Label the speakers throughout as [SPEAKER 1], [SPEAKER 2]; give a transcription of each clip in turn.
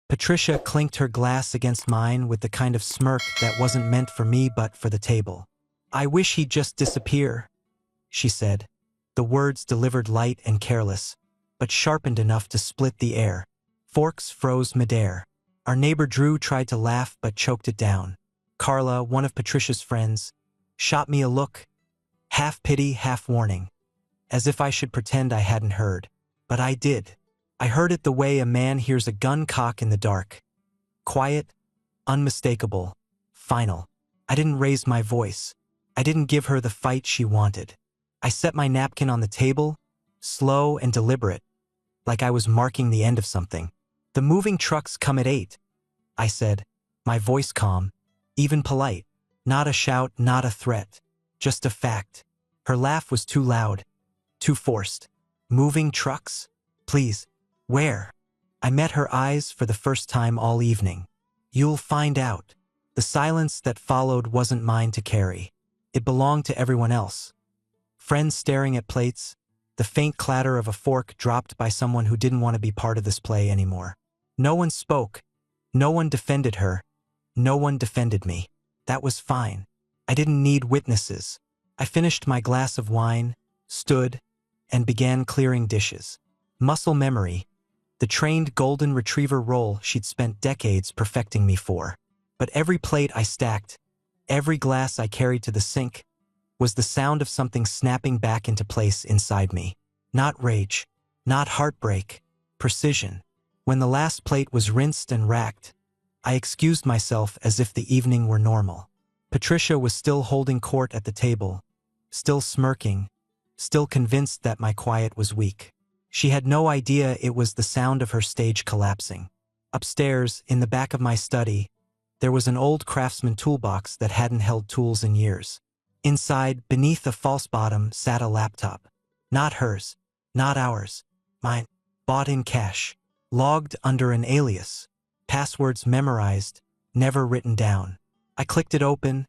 [SPEAKER 1] Patricia clinked her glass against mine with the kind of smirk that wasn't meant for me but for the table. "I wish he'd just disappear," she said. The words delivered light and careless, but sharpened enough to split the air. Forks froze midair. Our neighbor Drew tried to laugh but choked it down. Carla, one of Patricia's friends, shot me a look, half pity, half warning, as if I should pretend I hadn't heard. But I did. I heard it the way a man hears a gun cock in the dark. Quiet, unmistakable, final. I didn't raise my voice. I didn't give her the fight she wanted. I set my napkin on the table, slow and deliberate, like I was marking the end of something. "The moving trucks come at 8, I said, my voice calm, even polite. Not a shout, not a threat, just a fact. Her laugh was too loud, too forced. "Moving trucks? Please, where?" I met her eyes for the first time all evening. "You'll find out." The silence that followed wasn't mine to carry. It belonged to everyone else. Friends staring at plates, the faint clatter of a fork dropped by someone who didn't want to be part of this play anymore. No one spoke. No one defended her. No one defended me. That was fine. I didn't need witnesses. I finished my glass of wine, stood, and began clearing dishes. Muscle memory, the trained golden retriever role she'd spent decades perfecting me for. But every plate I stacked, every glass I carried to the sink, was the sound of something snapping back into place inside me. Not rage, not heartbreak, precision. When the last plate was rinsed and racked, I excused myself as if the evening were normal. Patricia was still holding court at the table, still smirking, still convinced that my quiet was weak. She had no idea it was the sound of her stage collapsing. Upstairs, in the back of my study, there was an old Craftsman toolbox that hadn't held tools in years. Inside, beneath a false bottom, sat a laptop. Not hers, not ours, mine. Bought in cash, logged under an alias, passwords memorized, never written down. I clicked it open,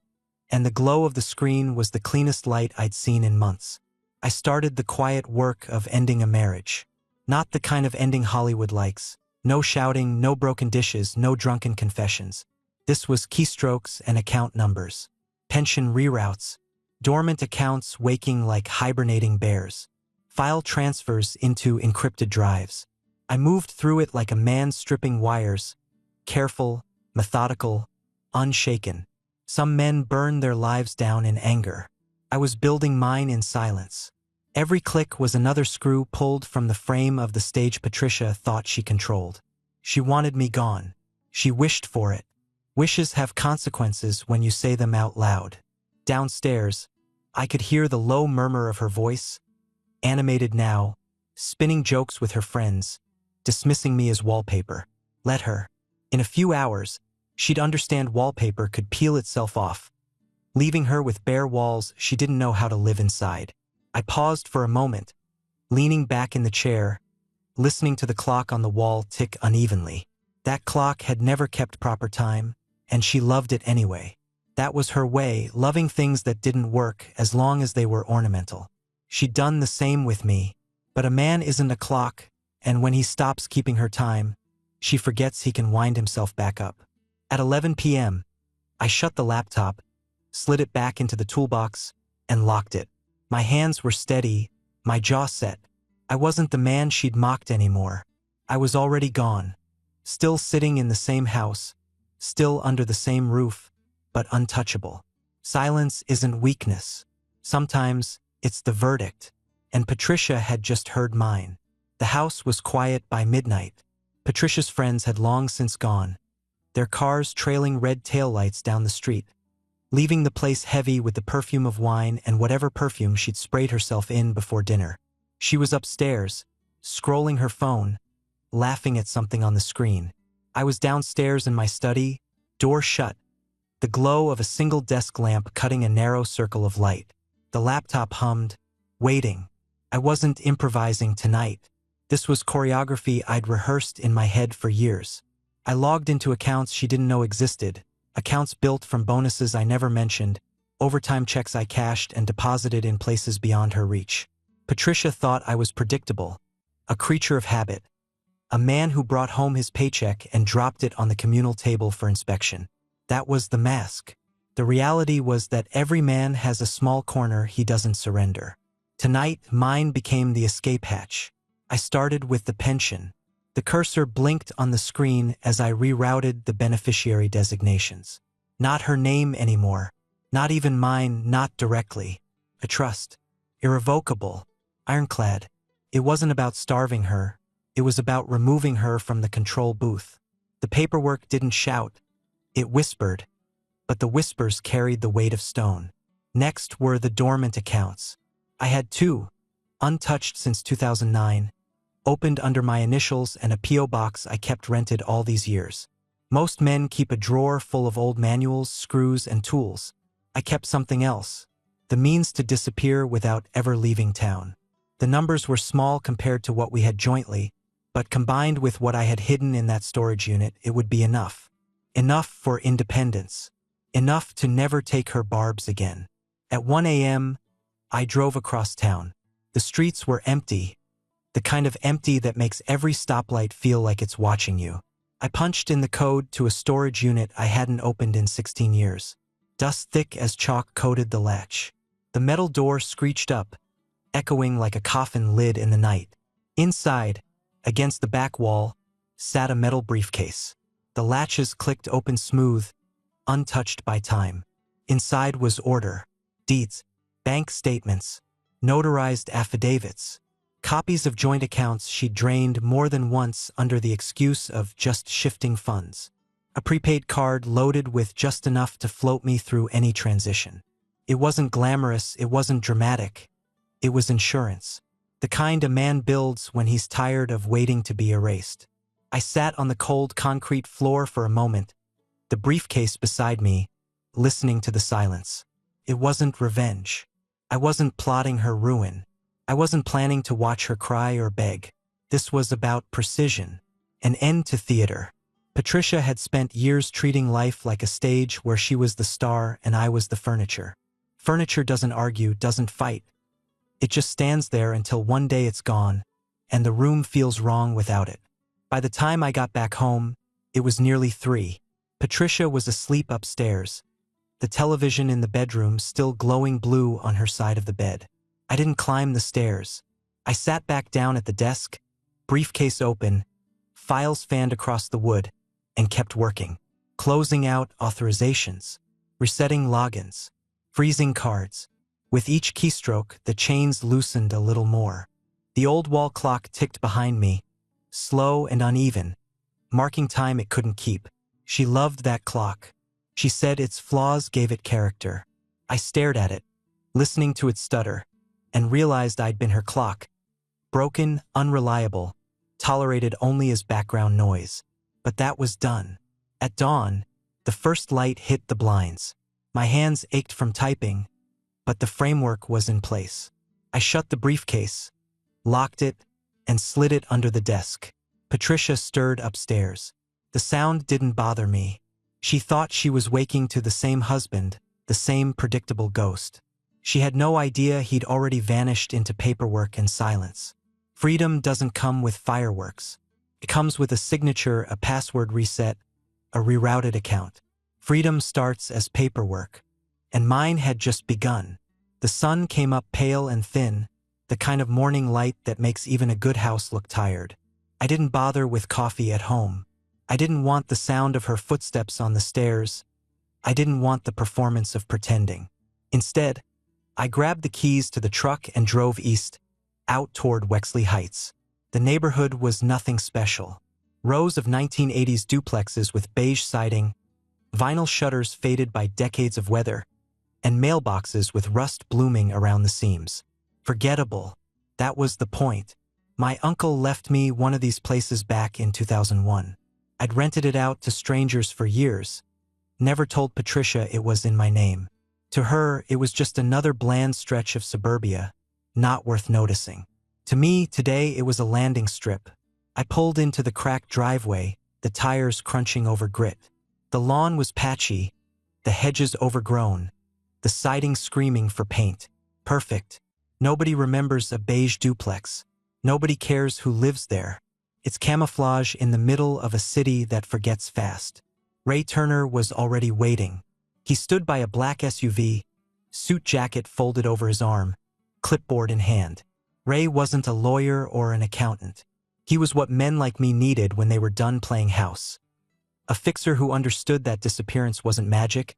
[SPEAKER 1] and the glow of the screen was the cleanest light I'd seen in months. I started the quiet work of ending a marriage. Not the kind of ending Hollywood likes. No shouting, no broken dishes, no drunken confessions. This was keystrokes and account numbers. Pension reroutes. Dormant accounts waking like hibernating bears. File transfers into encrypted drives. I moved through it like a man stripping wires. Careful, methodical, unshaken. Some men burn their lives down in anger. I was building mine in silence. Every click was another screw pulled from the frame of the stage Patricia thought she controlled. She wanted me gone. She wished for it. Wishes have consequences when you say them out loud. Downstairs, I could hear the low murmur of her voice, animated now, spinning jokes with her friends, dismissing me as wallpaper. Let her. In a few hours, she'd understand wallpaper could peel itself off, leaving her with bare walls she didn't know how to live inside. I paused for a moment, leaning back in the chair, listening to the clock on the wall tick unevenly. That clock had never kept proper time, and she loved it anyway. That was her way, loving things that didn't work as long as they were ornamental. She'd done the same with me, but a man isn't a clock, and when he stops keeping her time, she forgets he can wind himself back up. At 11 p.m., I shut the laptop, slid it back into the toolbox, and locked it. My hands were steady, my jaw set. I wasn't the man she'd mocked anymore. I was already gone, still sitting in the same house, still under the same roof, but untouchable. Silence isn't weakness. Sometimes it's the verdict, and Patricia had just heard mine. The house was quiet by midnight. Patricia's friends had long since gone, their cars trailing red taillights down the street, leaving the place heavy with the perfume of wine and whatever perfume she'd sprayed herself in before dinner. She was upstairs, scrolling her phone, laughing at something on the screen. I was downstairs in my study, door shut, the glow of a single desk lamp cutting a narrow circle of light. The laptop hummed, waiting. I wasn't improvising tonight. This was choreography I'd rehearsed in my head for years. I logged into accounts she didn't know existed, accounts built from bonuses I never mentioned, overtime checks I cashed and deposited in places beyond her reach. Patricia thought I was predictable, a creature of habit. A man who brought home his paycheck and dropped it on the communal table for inspection. That was the mask. The reality was that every man has a small corner he doesn't surrender. Tonight, mine became the escape hatch. I started with the pension. The cursor blinked on the screen as I rerouted the beneficiary designations. Not her name anymore. Not even mine, not directly. A trust. Irrevocable. Ironclad. It wasn't about starving her. It was about removing her from the control booth. The paperwork didn't shout. It whispered. But the whispers carried the weight of stone. Next were the dormant accounts. I had two, untouched since 2009, opened under my initials and a P.O. box I kept rented all these years. Most men keep a drawer full of old manuals, screws, and tools. I kept something else, the means to disappear without ever leaving town. The numbers were small compared to what we had jointly, but combined with what I had hidden in that storage unit, it would be enough. Enough for independence. Enough to never take her barbs again. At 1 a.m., I drove across town. The streets were empty, the kind of empty that makes every stoplight feel like it's watching you. I punched in the code to a storage unit I hadn't opened in 16 years. Dust thick as chalk coated the latch. The metal door screeched up, echoing like a coffin lid in the night. Inside, against the back wall, sat a metal briefcase. The latches clicked open smooth, untouched by time. Inside was order, deeds, bank statements, notarized affidavits, copies of joint accounts she'd drained more than once under the excuse of just shifting funds. A prepaid card loaded with just enough to float me through any transition. It wasn't glamorous, it wasn't dramatic. It was insurance. The kind a man builds when he's tired of waiting to be erased. I sat on the cold concrete floor for a moment, the briefcase beside me, listening to the silence. It wasn't revenge. I wasn't plotting her ruin. I wasn't planning to watch her cry or beg. This was about precision, an end to theater. Patricia had spent years treating life like a stage where she was the star and I was the furniture. Furniture doesn't argue, doesn't fight. It just stands there until one day it's gone, and the room feels wrong without it. By the time I got back home, it was nearly 3. Patricia was asleep upstairs, the television in the bedroom still glowing blue on her side of the bed. I didn't climb the stairs. I sat back down at the desk, briefcase open, files fanned across the wood, and kept working. Closing out authorizations, resetting logins, freezing cards. With each keystroke, the chains loosened a little more. The old wall clock ticked behind me, slow and uneven, marking time it couldn't keep. She loved that clock. She said its flaws gave it character. I stared at it, listening to it stutter, and realized I'd been her clock. Broken, unreliable, tolerated only as background noise. But that was done. At dawn, the first light hit the blinds. My hands ached from typing, but the framework was in place. I shut the briefcase, locked it, and slid it under the desk. Patricia stirred upstairs. The sound didn't bother me. She thought she was waking to the same husband, the same predictable ghost. She had no idea he'd already vanished into paperwork and silence. Freedom doesn't come with fireworks. It comes with a signature, a password reset, a rerouted account. Freedom starts as paperwork. And mine had just begun. The sun came up pale and thin, the kind of morning light that makes even a good house look tired. I didn't bother with coffee at home. I didn't want the sound of her footsteps on the stairs. I didn't want the performance of pretending. Instead, I grabbed the keys to the truck and drove east, out toward Wexley Heights. The neighborhood was nothing special. Rows of 1980s duplexes with beige siding, vinyl shutters faded by decades of weather, and mailboxes with rust blooming around the seams. Forgettable. That was the point. My uncle left me one of these places back in 2001. I'd rented it out to strangers for years, never told Patricia it was in my name. To her, it was just another bland stretch of suburbia, not worth noticing. To me, today, it was a landing strip. I pulled into the cracked driveway, the tires crunching over grit. The lawn was patchy, the hedges overgrown, the siding screaming for paint. Perfect. Nobody remembers a beige duplex. Nobody cares who lives there. its camouflage in the middle of a city that forgets fast. Ray Turner was already waiting. He stood by a black SUV, suit jacket folded over his arm, clipboard in hand. Ray wasn't a lawyer or an accountant. He was what men like me needed when they were done playing house. A fixer who understood that disappearance wasn't magic.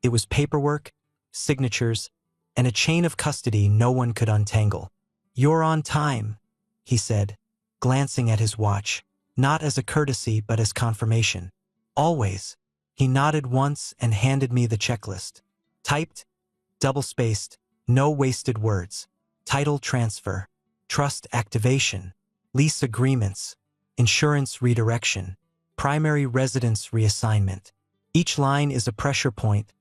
[SPEAKER 1] It was paperwork, signatures, and a chain of custody no one could untangle. "You're on time," he said, glancing at his watch, not as a courtesy but as confirmation. "Always." He nodded once and handed me the checklist. Typed, double-spaced, no wasted words. Title transfer, trust activation, lease agreements, insurance redirection, primary residence reassignment. Each line is a pressure point,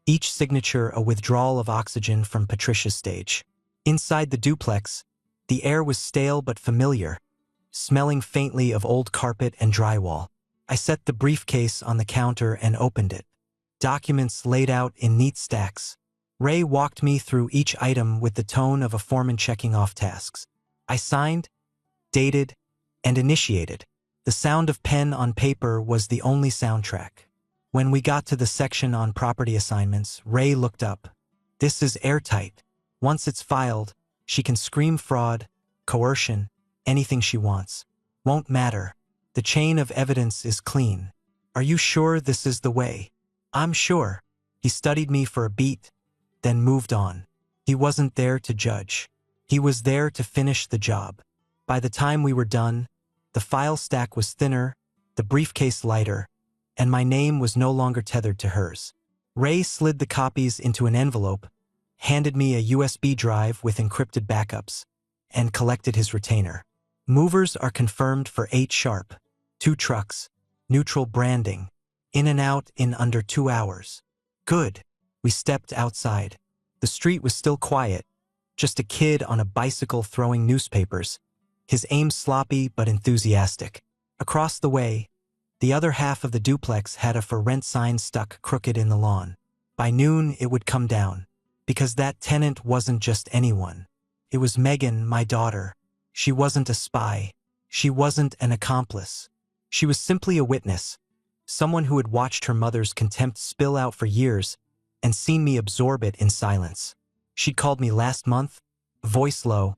[SPEAKER 1] each signature a withdrawal of oxygen from Patricia's stage. Inside the duplex, the air was stale but familiar, smelling faintly of old carpet and drywall. I set the briefcase on the counter and opened it. Documents laid out in neat stacks. Ray walked me through each item with the tone of a foreman checking off tasks. I signed, dated, and initiated. The sound of pen on paper was the only soundtrack. When we got to the section on property assignments, Ray looked up. "This is airtight. Once it's filed, she can scream fraud, coercion, anything she wants. Won't matter. The chain of evidence is clean. Are you sure this is the way?" "I'm sure." He studied me for a beat, then moved on. He wasn't there to judge. He was there to finish the job. By the time we were done, the file stack was thinner, the briefcase lighter, and my name was no longer tethered to hers. Ray slid the copies into an envelope, handed me a USB drive with encrypted backups, and collected his retainer. "Movers are confirmed for 8 sharp. 2 trucks, neutral branding, in and out in under 2 hours." "Good." We stepped outside. The street was still quiet, just a kid on a bicycle throwing newspapers, his aim sloppy but enthusiastic. Across the way, the other half of the duplex had a for rent sign stuck crooked in the lawn. By noon, it would come down, because that tenant wasn't just anyone. It was Megan, my daughter. She wasn't a spy. She wasn't an accomplice. She was simply a witness, someone who had watched her mother's contempt spill out for years and seen me absorb it in silence. She'd called me last month, voice low,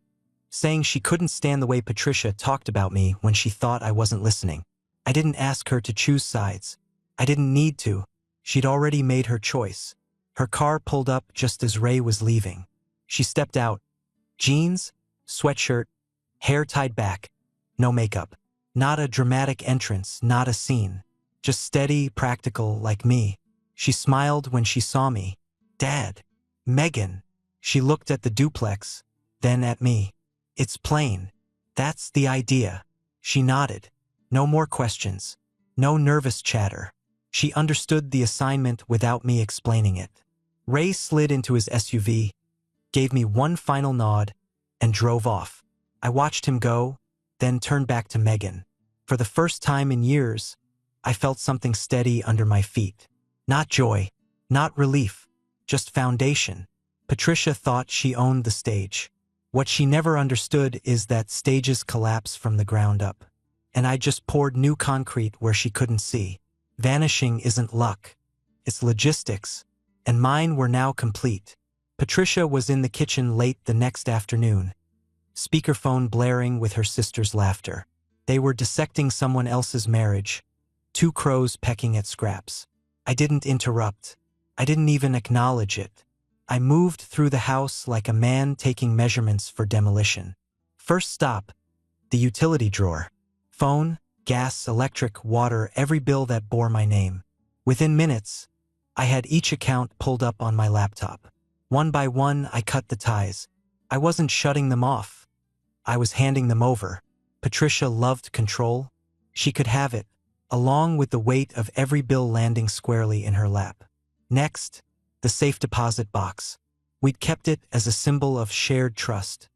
[SPEAKER 1] saying she couldn't stand the way Patricia talked about me when she thought I wasn't listening. I didn't ask her to choose sides. I didn't need to. She'd already made her choice. Her car pulled up just as Ray was leaving. She stepped out. Jeans, sweatshirt, hair tied back, no makeup. Not a dramatic entrance, not a scene. Just steady, practical, like me. She smiled when she saw me. "Dad." "Megan." She looked at the duplex, then at me. "It's plain. That's the idea." She nodded. No more questions. No nervous chatter. She understood the assignment without me explaining it. Ray slid into his SUV, gave me one final nod, and drove off. I watched him go, then turned back to Megan. For the first time in years, I felt something steady under my feet. Not joy, not relief, just foundation. Patricia thought she owned the stage. What she never understood is that stages collapse from the ground up. And I just poured new concrete where she couldn't see. Vanishing isn't luck. It's logistics. And mine were now complete. Patricia was in the kitchen late the next afternoon, speakerphone blaring with her sister's laughter. They were dissecting someone else's marriage, 2 crows pecking at scraps. I didn't interrupt. I didn't even acknowledge it. I moved through the house like a man taking measurements for demolition. First stop, the utility drawer. Phone, gas, electric, water, every bill that bore my name. Within minutes, I had each account pulled up on my laptop. One by one, I cut the ties. I wasn't shutting them off. I was handing them over. Patricia loved control. She could have it, along with the weight of every bill landing squarely in her lap. Next, the safe deposit box. We'd kept it as a symbol of shared trust,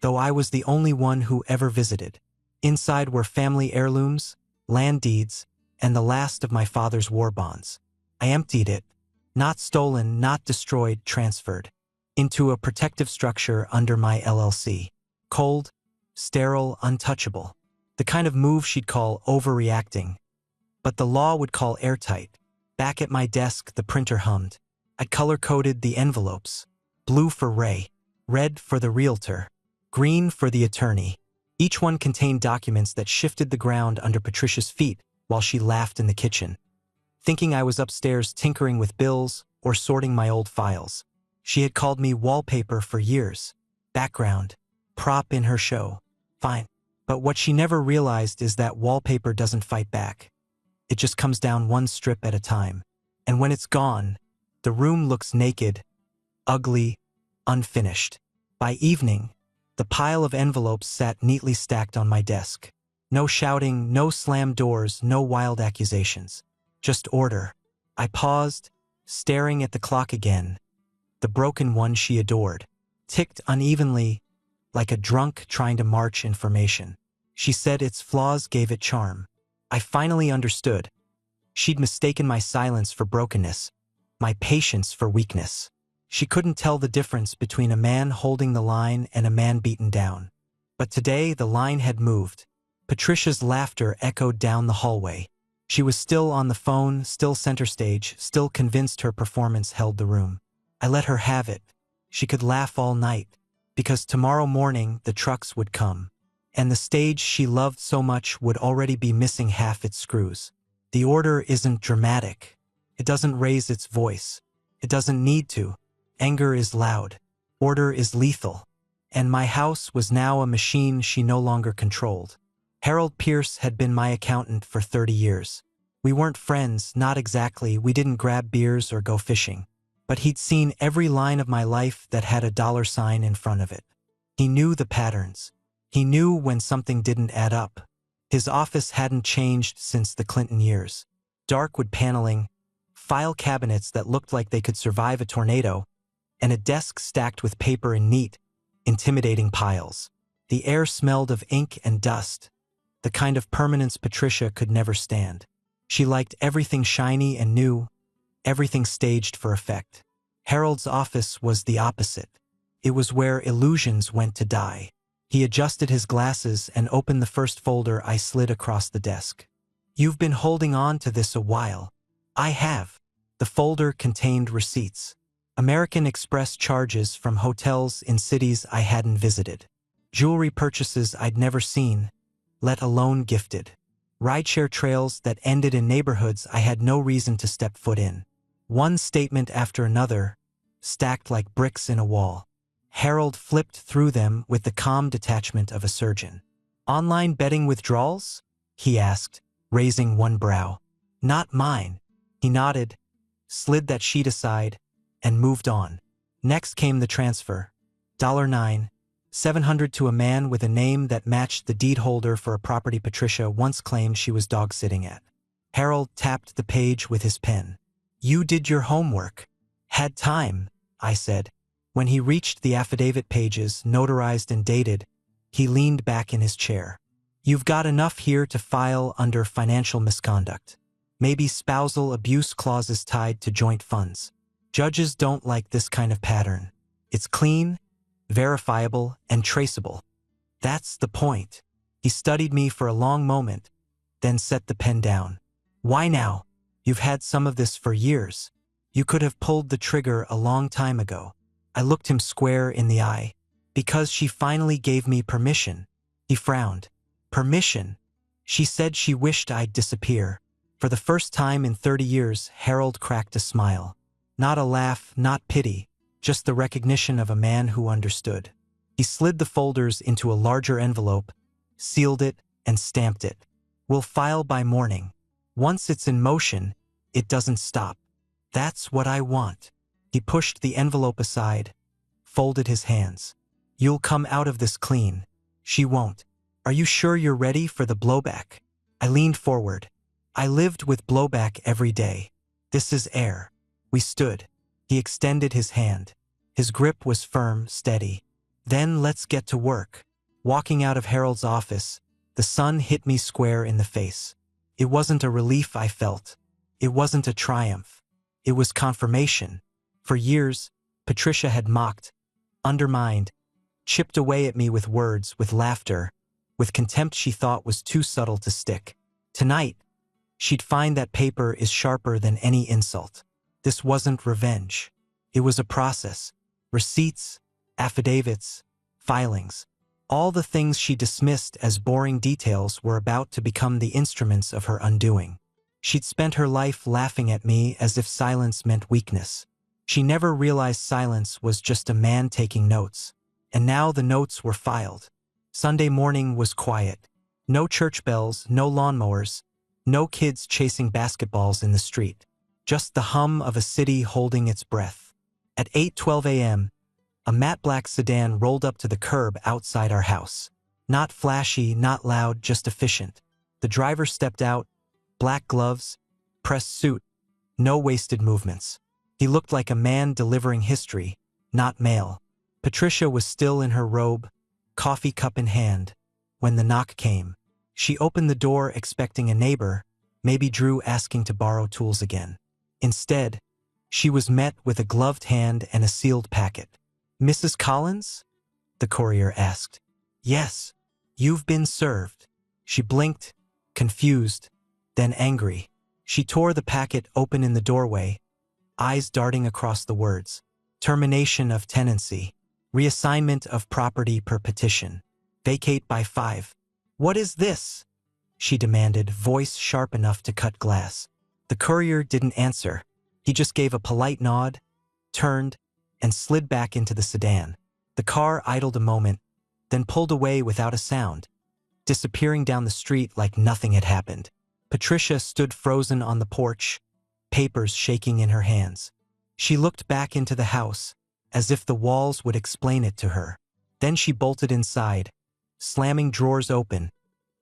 [SPEAKER 1] though I was the only one who ever visited. Inside were family heirlooms, land deeds, and the last of my father's war bonds. I emptied it, not stolen, not destroyed, transferred, into a protective structure under my LLC. Cold, sterile, untouchable. The kind of move she'd call overreacting. But the law would call airtight. Back at my desk, the printer hummed. I'd color-coded the envelopes. Blue for Ray, red for the realtor, green for the attorney. Each one contained documents that shifted the ground under Patricia's feet while she laughed in the kitchen, thinking I was upstairs tinkering with bills or sorting my old files. She had called me wallpaper for years. Background, prop in her show. Fine. But what she never realized is that wallpaper doesn't fight back. It just comes down one strip at a time. And when it's gone, the room looks naked, ugly, unfinished. By evening, the pile of envelopes sat neatly stacked on my desk. No shouting, no slammed doors, no wild accusations. Just order. I paused, staring at the clock again. The broken one she adored. Ticked unevenly, like a drunk trying to march information. She said its flaws gave it charm. I finally understood. She'd mistaken my silence for brokenness, my patience for weakness. She couldn't tell the difference between a man holding the line and a man beaten down. But today the line had moved. Patricia's laughter echoed down the hallway. She was still on the phone, still center stage, still convinced her performance held the room. I let her have it. She could laugh all night, because tomorrow morning the trucks would come. And the stage she loved so much would already be missing half its screws. The order isn't dramatic. It doesn't raise its voice. It doesn't need to. Anger is loud. Order is lethal. And my house was now a machine she no longer controlled. Harold Pierce had been my accountant for 30 years. We weren't friends, not exactly, we didn't grab beers or go fishing. But he'd seen every line of my life that had a $sign in front of it. He knew the patterns. He knew when something didn't add up. His office hadn't changed since the Clinton years. Dark wood paneling, file cabinets that looked like they could survive a tornado, and a desk stacked with paper in neat, intimidating piles. The air smelled of ink and dust, the kind of permanence Patricia could never stand. She liked everything shiny and new, everything staged for effect. Harold's office was the opposite. It was where illusions went to die. He adjusted his glasses and opened the first folder I slid across the desk. "You've been holding on to this a while." "I have." The folder contained receipts. American Express charges from hotels in cities I hadn't visited. Jewelry purchases I'd never seen, let alone gifted. Rideshare trails that ended in neighborhoods I had no reason to step foot in. One statement after another, stacked like bricks in a wall. Harold flipped through them with the calm detachment of a surgeon. "Online betting withdrawals?" he asked, raising one brow. "Not mine." He nodded, slid that sheet aside, and moved on. Next came the transfer. $9,700 to a man with a name that matched the deed holder for a property Patricia once claimed she was dog-sitting at. Harold tapped the page with his pen. "You did your homework." "Had time," I said. When he reached the affidavit pages, notarized and dated, he leaned back in his chair. "You've got enough here to file under financial misconduct. Maybe spousal abuse clauses tied to joint funds. Judges don't like this kind of pattern. It's clean, verifiable, and traceable." "That's the point." He studied me for a long moment, then set the pen down. "Why now? You've had some of this for years. You could have pulled the trigger a long time ago." I looked him square in the eye. "Because she finally gave me permission." He frowned. "Permission?" She said she wished I'd disappear. For the first time in 30 years, Harold cracked a smile. Not a laugh, not pity, just the recognition of a man who understood. He slid the folders into a larger envelope, sealed it, and stamped it. "We'll file by morning. Once it's in motion, it doesn't stop. That's what I want." He pushed the envelope aside, folded his hands. "You'll come out of this clean." "She won't." "Are you sure you're ready for the blowback?" I leaned forward. I lived with blowback every day. This is air. We stood. He extended his hand. His grip was firm, steady. "Then let's get to work." Walking out of Harold's office, the sun hit me square in the face. It wasn't a relief I felt. It wasn't a triumph. It was confirmation. For years, Patricia had mocked, undermined, chipped away at me with words, with laughter, with contempt she thought was too subtle to stick. Tonight, she'd find that paper is sharper than any insult. This wasn't revenge. It was a process. Receipts, affidavits, filings. All the things she dismissed as boring details were about to become the instruments of her undoing. She'd spent her life laughing at me as if silence meant weakness. She never realized silence was just a man taking notes. And now the notes were filed. Sunday morning was quiet. No church bells, no lawnmowers, no kids chasing basketballs in the street. Just the hum of a city holding its breath. At 8:12 a.m., a matte black sedan rolled up to the curb outside our house. Not flashy, not loud, just efficient. The driver stepped out, black gloves, pressed suit, no wasted movements. He looked like a man delivering history, not mail. Patricia was still in her robe, coffee cup in hand, when the knock came. She opened the door expecting a neighbor, maybe Drew asking to borrow tools again. Instead, she was met with a gloved hand and a sealed packet. "Mrs. Collins?" the courier asked. "Yes, you've been served." She blinked, confused, then angry. She tore the packet open in the doorway, eyes darting across the words. Termination of tenancy. Reassignment of property per petition. Vacate by 5. "What is this?" she demanded, voice sharp enough to cut glass. The courier didn't answer. He just gave a polite nod, turned, and slid back into the sedan. The car idled a moment, then pulled away without a sound, disappearing down the street like nothing had happened. Patricia stood frozen on the porch, papers shaking in her hands. She looked back into the house, as if the walls would explain it to her. Then she bolted inside, slamming drawers open,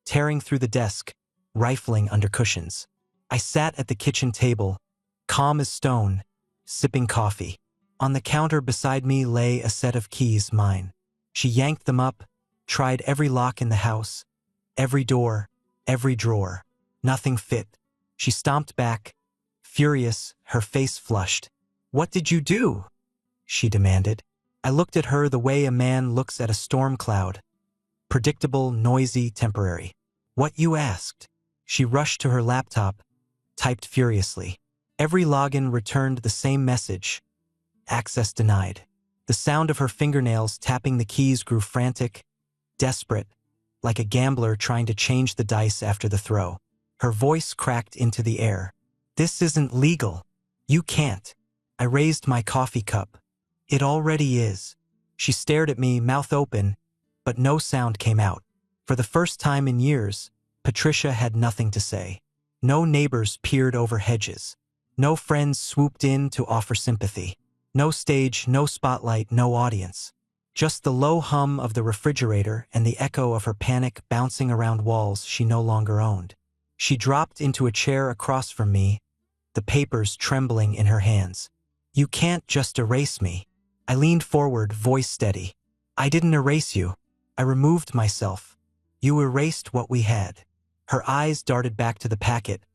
[SPEAKER 1] tearing through the desk, rifling under cushions. I sat at the kitchen table, calm as stone, sipping coffee. On the counter beside me lay a set of keys, mine. She yanked them up, tried every lock in the house, every door, every drawer. Nothing fit. She stomped back, furious, her face flushed. "What did you do?" she demanded. I looked at her the way a man looks at a storm cloud. Predictable, noisy, temporary. "What you asked." She rushed to her laptop, typed furiously. Every login returned the same message. Access denied. The sound of her fingernails tapping the keys grew frantic, desperate, like a gambler trying to change the dice after the throw. Her voice cracked into the air. "This isn't legal. You can't." I raised my coffee cup. "It already is." She stared at me, mouth open, but no sound came out. For the first time in years, Patricia had nothing to say. No neighbors peered over hedges. No friends swooped in to offer sympathy. No stage, no spotlight, no audience. Just the low hum of the refrigerator and the echo of her panic bouncing around walls she no longer owned. She dropped into a chair across from me, the papers trembling in her hands. "You can't just erase me." I leaned forward, voice steady. "I didn't erase you. I removed myself. You erased what we had." Her eyes darted back to the packet,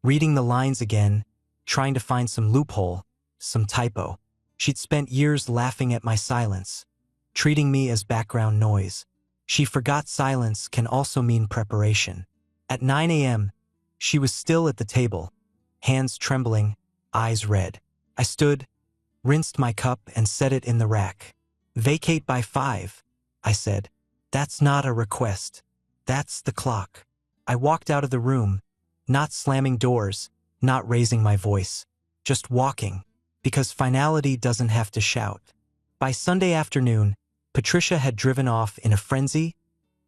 [SPEAKER 1] reading the lines again, trying to find some loophole, some typo. She'd spent years laughing at my silence, treating me as background noise. She forgot silence can also mean preparation. At 9 a.m., she was still at the table, hands trembling, eyes red. I stood, rinsed my cup, and set it in the rack. "Vacate by 5, I said. "That's not a request. That's the clock." I walked out of the room, not slamming doors, not raising my voice, just walking, because finality doesn't have to shout. By Sunday afternoon, Patricia had driven off in a frenzy,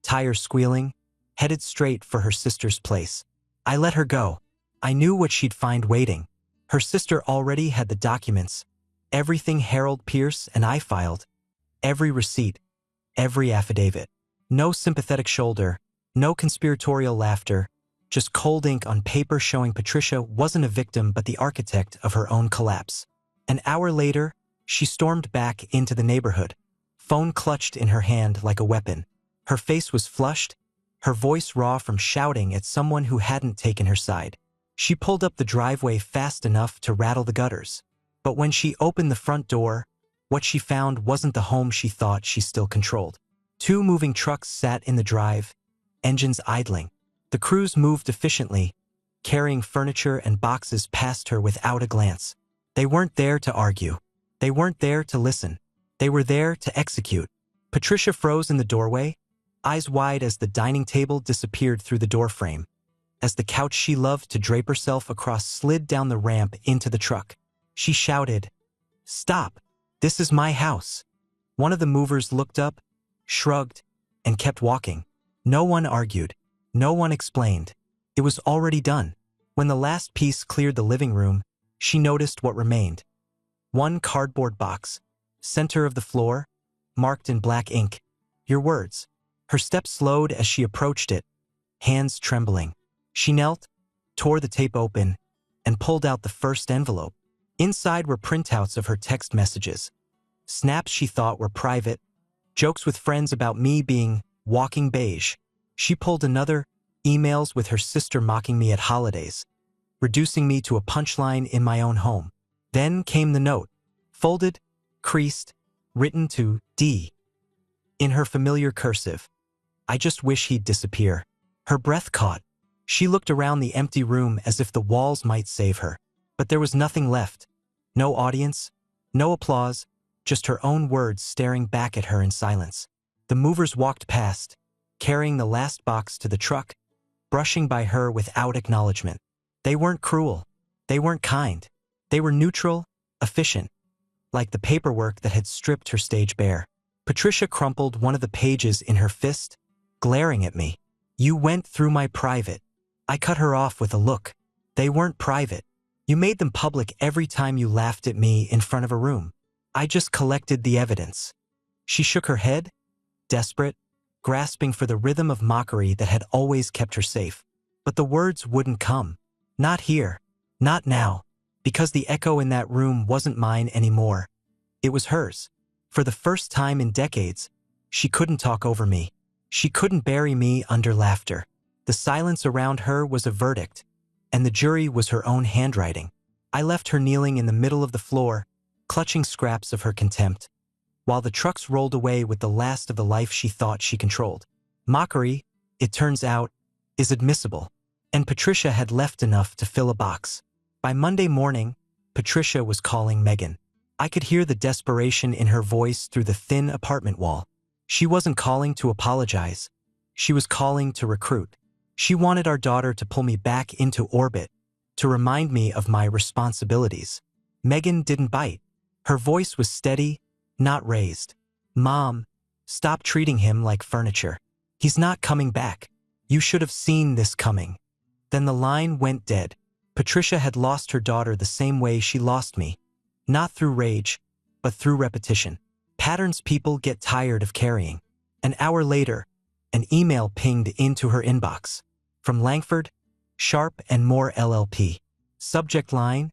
[SPEAKER 1] tires squealing, headed straight for her sister's place. I let her go. I knew what she'd find waiting. Her sister already had the documents, everything Harold Pierce and I filed, every receipt, every affidavit. No sympathetic shoulder, no conspiratorial laughter, just cold ink on paper showing Patricia wasn't a victim but the architect of her own collapse. An hour later, she stormed back into the neighborhood, phone clutched in her hand like a weapon. Her face was flushed, her voice raw from shouting at someone who hadn't taken her side. She pulled up the driveway fast enough to rattle the gutters. But when she opened the front door, what she found wasn't the home she thought she still controlled. 2 moving trucks sat in the drive, engines idling. The crews moved efficiently, carrying furniture and boxes past her without a glance. They weren't there to argue. They weren't there to listen. They were there to execute. Patricia froze in the doorway, eyes wide as the dining table disappeared through the doorframe, as the couch she loved to drape herself across slid down the ramp into the truck. She shouted, "Stop! This is my house." One of the movers looked up, shrugged, and kept walking. No one argued. No one explained. It was already done. When the last piece cleared the living room, she noticed what remained. One cardboard box, center of the floor, marked in black ink. Your words. Her steps slowed as she approached it, hands trembling. She knelt, tore the tape open, and pulled out the first envelope. Inside were printouts of her text messages, snaps she thought were private, jokes with friends about me being walking beige. She pulled another, emails with her sister mocking me at holidays, reducing me to a punchline in my own home. Then came the note, folded, creased, written to D. In her familiar cursive. I just wish he'd disappear. Her breath caught. She looked around the empty room as if the walls might save her. But there was nothing left. No audience, no applause, just her own words staring back at her in silence. The movers walked past, carrying the last box to the truck, brushing by her without acknowledgement. They weren't cruel. They weren't kind. They were neutral, efficient, like the paperwork that had stripped her stage bare. Patricia crumpled one of the pages in her fist, glaring at me. You went through my private. I cut her off with a look. They weren't private. You made them public every time you laughed at me in front of a room. I just collected the evidence. She shook her head, desperate, grasping for the rhythm of mockery that had always kept her safe. But the words wouldn't come. Not here. Not now. Because the echo in that room wasn't mine anymore. It was hers. For the first time in decades, she couldn't talk over me. She couldn't bury me under laughter. The silence around her was a verdict, and the jury was her own handwriting. I left her kneeling in the middle of the floor, clutching scraps of her contempt, while the trucks rolled away with the last of the life she thought she controlled. Mockery, it turns out, is admissible, and Patricia had left enough to fill a box. By Monday morning, Patricia was calling Megan. I could hear the desperation in her voice through the thin apartment wall. She wasn't calling to apologize. She was calling to recruit. She wanted our daughter to pull me back into orbit, to remind me of my responsibilities. Megan didn't bite. Her voice was steady, not raised. Mom, stop treating him like furniture. He's not coming back. You should have seen this coming. Then the line went dead. Patricia had lost her daughter the same way she lost me. Not through rage, but through repetition. Patterns people get tired of carrying. An hour later, an email pinged into her inbox. From Langford, Sharp and More LLP. Subject line,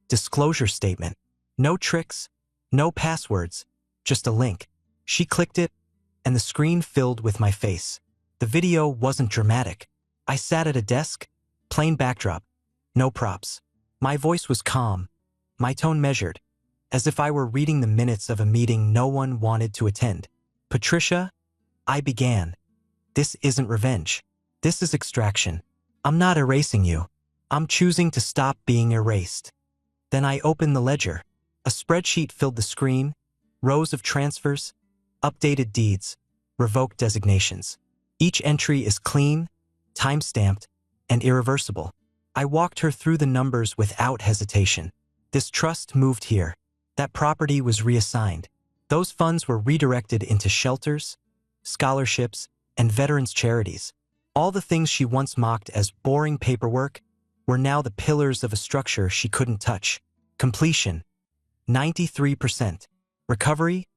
[SPEAKER 1] disclosure statement. No tricks, no passwords, just a link. She clicked it, and the screen filled with my face. The video wasn't dramatic. I sat at a desk, plain backdrop, no props. My voice was calm, my tone measured, as if I were reading the minutes of a meeting no one wanted to attend. Patricia, I began. This isn't revenge. This is extraction. I'm not erasing you. I'm choosing to stop being erased. Then I opened the ledger. A spreadsheet filled the screen, rows of transfers, updated deeds, revoked designations. Each entry is clean, time-stamped, and irreversible. I walked her through the numbers without hesitation. This trust moved here. That property was reassigned. Those funds were redirected into shelters, scholarships, and veterans' charities. All the things she once mocked as boring paperwork were now the pillars of a structure she couldn't touch. Completion, 93%. Recovery,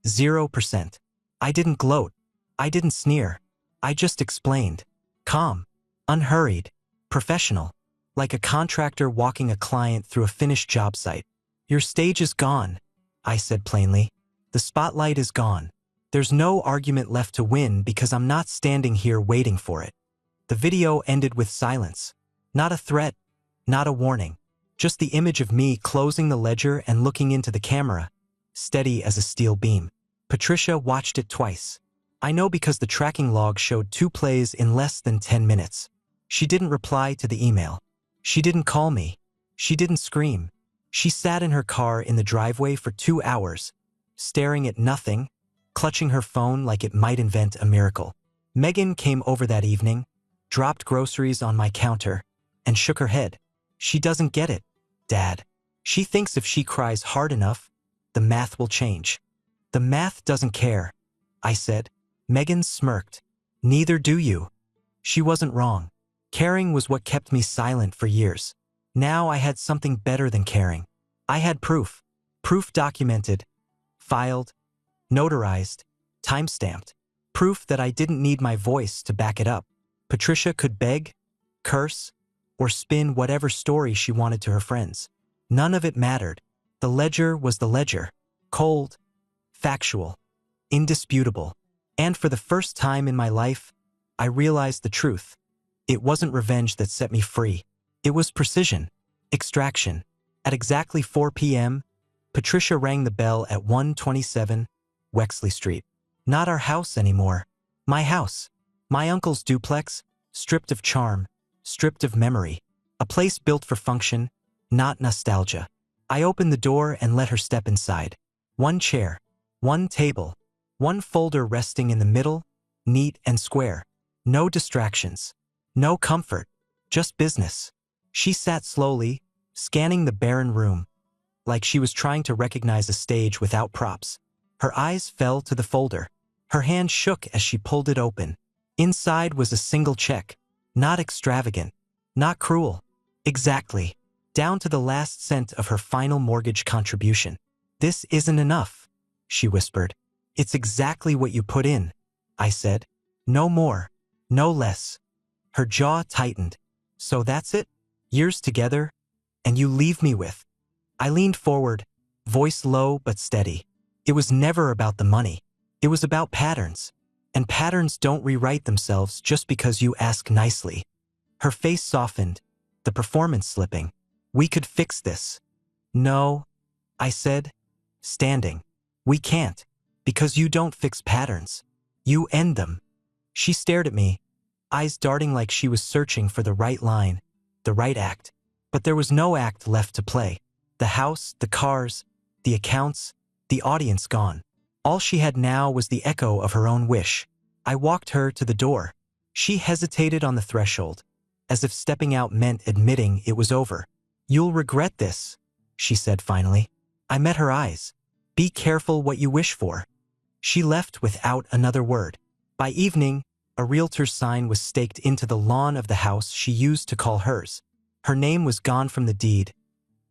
[SPEAKER 1] 0%. I didn't gloat. I didn't sneer. I just explained. Calm, unhurried, professional, like a contractor walking a client through a finished job site. Your stage is gone, I said plainly. The spotlight is gone. There's no argument left to win because I'm not standing here waiting for it. The video ended with silence. Not a threat, not a warning. Just the image of me closing the ledger and looking into the camera, steady as a steel beam. Patricia watched it twice. I know because the tracking log showed 2 plays in less than 10 minutes. She didn't reply to the email. She didn't call me. She didn't scream. She sat in her car in the driveway for 2 hours, staring at nothing, clutching her phone like it might invent a miracle. Megan came over that evening, dropped groceries on my counter, and shook her head. She doesn't get it, Dad. She thinks if she cries hard enough, the math will change. The math doesn't care, I said. Megan smirked. Neither do you. She wasn't wrong. Caring was what kept me silent for years. Now I had something better than caring. I had proof. Proof documented, filed, notarized, time-stamped. Proof that I didn't need my voice to back it up. Patricia could beg, curse, or spin whatever story she wanted to her friends. None of it mattered. The ledger was the ledger. Cold, factual, indisputable. And for the first time in my life, I realized the truth. It wasn't revenge that set me free. It was precision, extraction. At exactly 4 p.m., Patricia rang the bell at 127 Wexley Street. Not our house anymore. My house. My uncle's duplex, stripped of charm, stripped of memory. A place built for function, not nostalgia. I opened the door and let her step inside. One chair, one table, one folder resting in the middle, neat and square. No distractions. No comfort. Just business. She sat slowly, scanning the barren room, like she was trying to recognize a stage without props. Her eyes fell to the folder. Her hand shook as she pulled it open. Inside was a single check. Not extravagant. Not cruel. Exactly. Down to the last cent of her final mortgage contribution. This isn't enough, she whispered. It's exactly what you put in, I said. No more. No less. Her jaw tightened. So that's it? Years together? And you leave me with? I leaned forward, voice low but steady. It was never about the money. It was about patterns. And patterns don't rewrite themselves just because you ask nicely. Her face softened, the performance slipping. We could fix this. No, I said, standing. We can't, because you don't fix patterns. You end them. She stared at me, eyes darting like she was searching for the right line, the right act. But there was no act left to play. The house, the cars, the accounts, the audience gone. All she had now was the echo of her own wish. I walked her to the door. She hesitated on the threshold, as if stepping out meant admitting it was over. You'll regret this, she said finally. I met her eyes. Be careful what you wish for. She left without another word. By evening, a realtor's sign was staked into the lawn of the house she used to call hers. Her name was gone from the deed,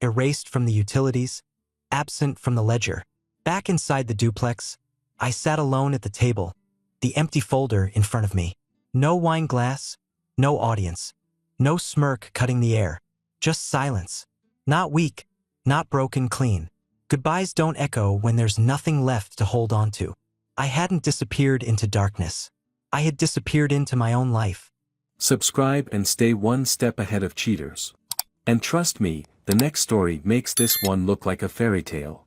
[SPEAKER 1] erased from the utilities, absent from the ledger. Back inside the duplex, I sat alone at the table, the empty folder in front of me. No wine glass, no audience, no smirk cutting the air, just silence. Not weak, not broken clean. Goodbyes don't echo when there's nothing left to hold on to. I hadn't disappeared into darkness. I had disappeared into my own life.
[SPEAKER 2] Subscribe and stay one step ahead of cheaters. And trust me, the next story makes this one look like a fairy tale.